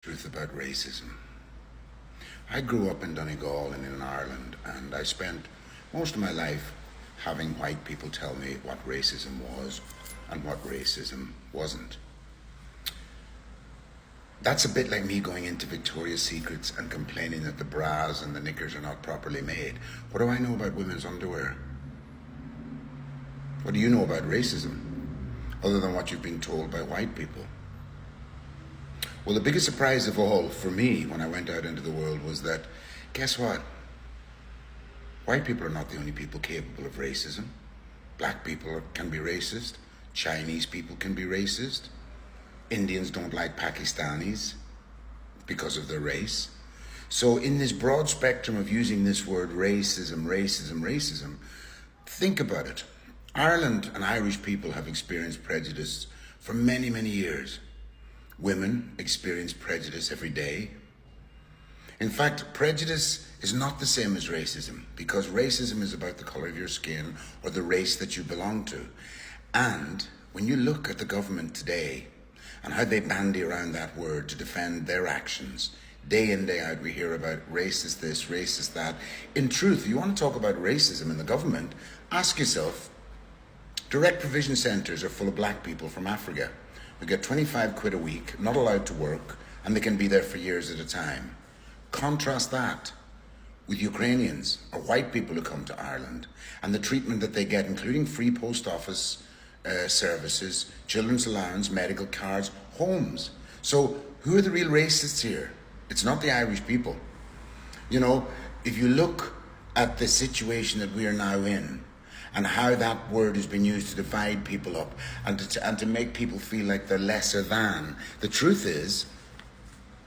Truth about racism. I grew up in Donegal and in Ireland, and I spent most of my life having white people tell me what racism was and what racism wasn't. That's a bit like me going into Victoria's Secrets and complaining that the bras and the knickers are not properly made. What do I know about women's underwear? What do you know about racism, other than what you've been told by white people? Well, the biggest surprise of all for me when I went out into the world was that, guess what? White people are not the only people capable of racism. Black people can be racist. Chinese people can be racist. Indians don't like Pakistanis because of their race. So in this broad spectrum of using this word racism, think about it. Ireland and Irish people have experienced prejudice for many, many years. Women experience prejudice every day. In fact, prejudice is not the same as racism, because racism is about the color of your skin or the race that you belong to. And when you look at the government today and how they bandy around that word to defend their actions, day in, day out, we hear about racist this, racist that. In truth, if you want to talk about racism in the government, ask yourself, direct provision centres are full of black people from Africa. We get 25 quid a week, not allowed to work, and they can be there for years at a time. Contrast that with Ukrainians or white people who come to Ireland and the treatment that they get, including free post office services, children's allowance, medical cards, homes. So who are the real racists here? It's not the Irish people. You know, if you look at the situation that we are now in, and how that word has been used to divide people up and to make people feel like they're lesser than. The truth is,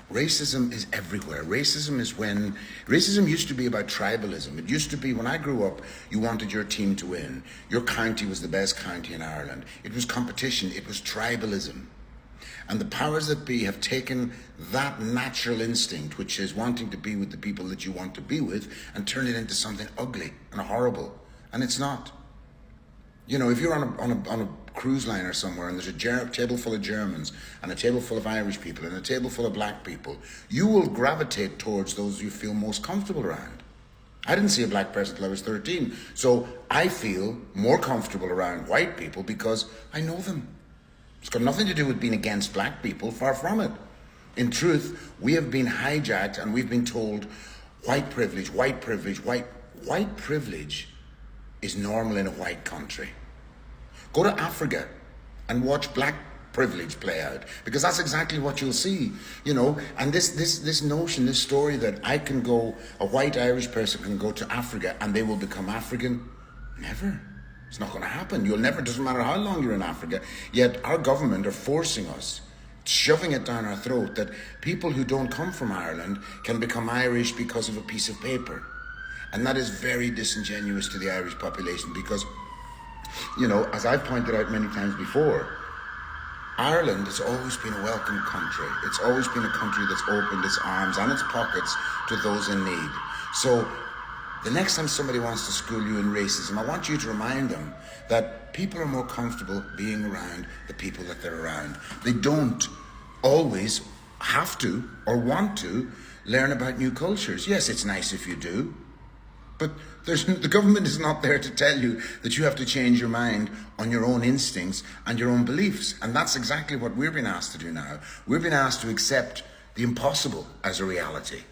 racism is everywhere. Racism used to be about tribalism. It used to be, when I grew up, you wanted your team to win. Your county was the best county in Ireland. It was competition. It was tribalism. And the powers that be have taken that natural instinct, which is wanting to be with the people that you want to be with, and turned it into something ugly and horrible. And it's not. You know, if you're on a cruise liner somewhere and there's a table full of Germans and a table full of Irish people and a table full of black people, you will gravitate towards those you feel most comfortable around. I didn't see a black person till I was 13, so I feel more comfortable around white people because I know them. It's got nothing to do with being against black people, far from it. In truth, we have been hijacked and we've been told white privilege. White privilege is normal in a white country. Go to Africa and watch black privilege play out, because that's exactly what you'll see, you know. And this notion, this story that a white Irish person can go to Africa and they will become African, never. It's not going to happen. You'll never, doesn't matter how long you're in Africa. Yet our government are forcing us, shoving it down our throat, that people who don't come from Ireland can become Irish because of a piece of paper. And that is very disingenuous to the Irish population because, you know, as I've pointed out many times before, Ireland has always been a welcome country. It's always been a country that's opened its arms and its pockets to those in need. So the next time somebody wants to school you in racism, I want you to remind them that people are more comfortable being around the people that they're around. They don't always have to or want to learn about new cultures. Yes, it's nice if you do. But the government is not there to tell you that you have to change your mind on your own instincts and your own beliefs. And that's exactly what we're being asked to do now. We're being asked to accept the impossible as a reality.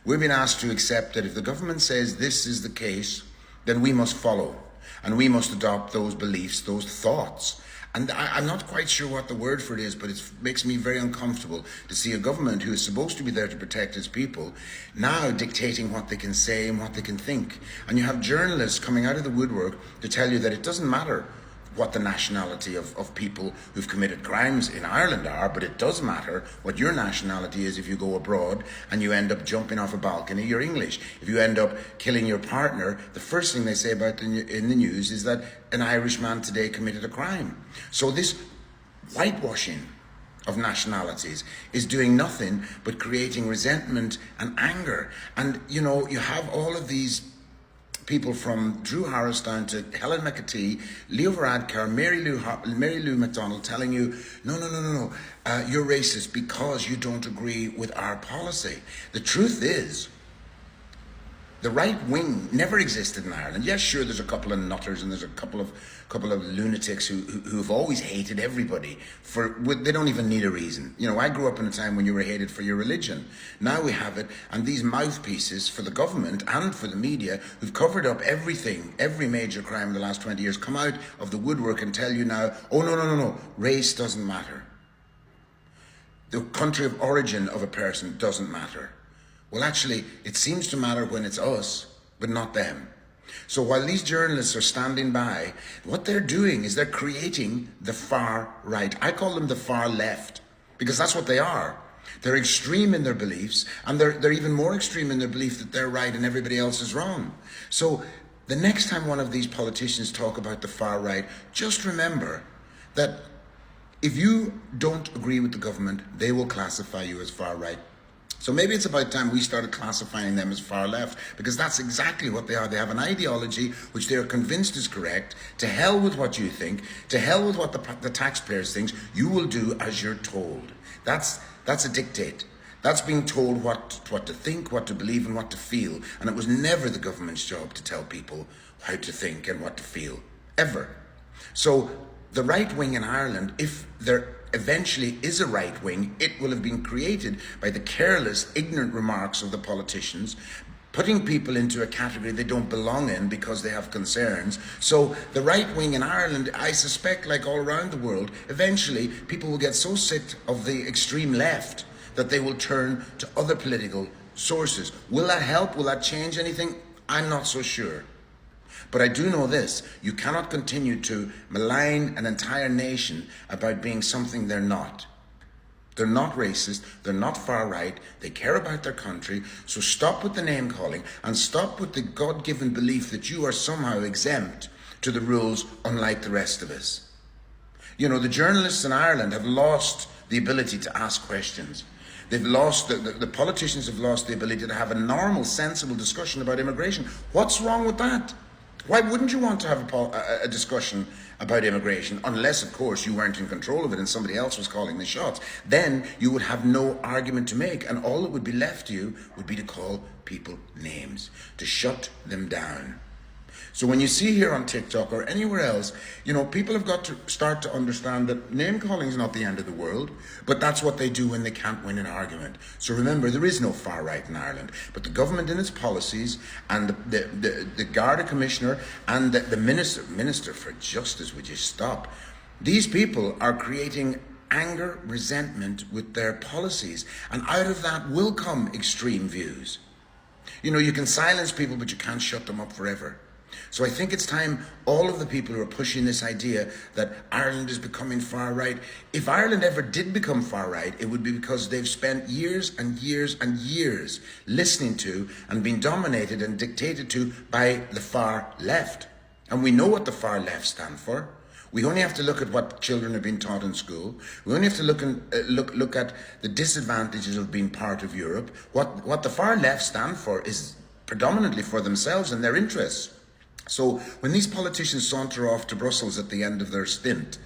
We're being asked to accept that if the government says this is the case, then we must follow. And we must adopt those beliefs, those thoughts. And I'm not quite sure what the word for it is, but it makes me very uncomfortable to see a government who is supposed to be there to protect its people now dictating what they can say and what they can think. And you have journalists coming out of the woodwork to tell you that it doesn't matter what the nationality of people who've committed crimes in Ireland are, but it does matter what your nationality is if you go abroad and you end up jumping off a balcony, you're English. If you end up killing your partner, the first thing they say about in the news is that an Irish man today committed a crime. So this whitewashing of nationalities is doing nothing but creating resentment and anger. And, you know, you have all of these people from Drew Harris down to Helen McAtee, Leo Varadkar, Mary Lou McDonald telling you, no, you're racist because you don't agree with our policy. The truth is, the right wing never existed in Ireland. Yes, sure, there's a couple of nutters and there's a couple of lunatics who've always hated everybody they don't even need a reason. You know, I grew up in a time when you were hated for your religion. Now we have it, and these mouthpieces for the government and for the media who've covered up everything, every major crime in the last 20 years, come out of the woodwork and tell you now, oh no, race doesn't matter. The country of origin of a person doesn't matter. Well, actually, it seems to matter when it's us, but not them. So while these journalists are standing by, what they're doing is they're creating the far right. I call them the far left, because that's what they are. They're extreme in their beliefs, and they're even more extreme in their belief that they're right and everybody else is wrong. So the next time one of these politicians talk about the far right, just remember that if you don't agree with the government, they will classify you as far right. So maybe it's about time we started classifying them as far left, because that's exactly what they are. They have an ideology which they are convinced is correct. To hell with what you think, to hell with what the taxpayers think. You will do as you're told. That's a dictate. That's being told what to think, what to believe, and what to feel. And it was never the government's job to tell people how to think and what to feel, ever. So the right wing in Ireland, if there eventually is a right wing, it will have been created by the careless, ignorant remarks of the politicians, putting people into a category they don't belong in because they have concerns. So the right wing in Ireland, I suspect, like all around the world, eventually people will get so sick of the extreme left that they will turn to other political sources. Will that help? Will that change anything? I'm not so sure. But I do know this: you cannot continue to malign an entire nation about being something they're not. They're not racist, they're not far right, they care about their country. So stop with the name calling and stop with the God-given belief that you are somehow exempt to the rules unlike the rest of us. You know, the journalists in Ireland have lost the ability to ask questions. They've lost, the politicians have lost the ability to have a normal, sensible discussion about immigration. What's wrong with that? Why wouldn't you want to have a discussion about immigration, unless, of course, you weren't in control of it and somebody else was calling the shots? Then you would have no argument to make, and all that would be left to you would be to call people names, to shut them down. So when you see here on TikTok or anywhere else, you know, people have got to start to understand that name calling is not the end of the world, but that's what they do when they can't win an argument. So remember, there is no far right in Ireland, but the government in its policies and the Garda Commissioner and the Minister for Justice, would you stop? These people are creating anger, resentment with their policies, and out of that will come extreme views. You know, you can silence people, but you can't shut them up forever. So I think it's time all of the people who are pushing this idea that Ireland is becoming far right, if Ireland ever did become far right, it would be because they've spent years and years and years listening to and being dominated and dictated to by the far left. And we know what the far left stand for. We only have to look at what children are being taught in school. We only have to look at the disadvantages of being part of Europe. What the far left stand for is predominantly for themselves and their interests. So when these politicians saunter off to Brussels at the end of their stint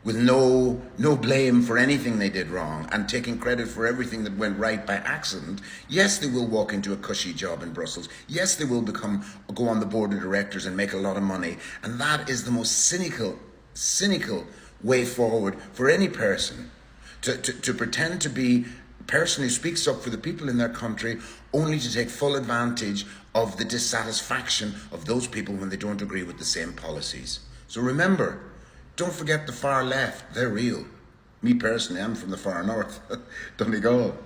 with no blame for anything they did wrong and taking credit for everything that went right by accident, yes, they will walk into a cushy job in Brussels. Yes, they will go on the board of directors and make a lot of money. And that is the most cynical way forward for any person to pretend to be a person who speaks up for the people in their country only to take full advantage of the dissatisfaction of those people when they don't agree with the same policies. So remember, don't forget the far left. They're real. Me personally, I'm from the far north. Donegal.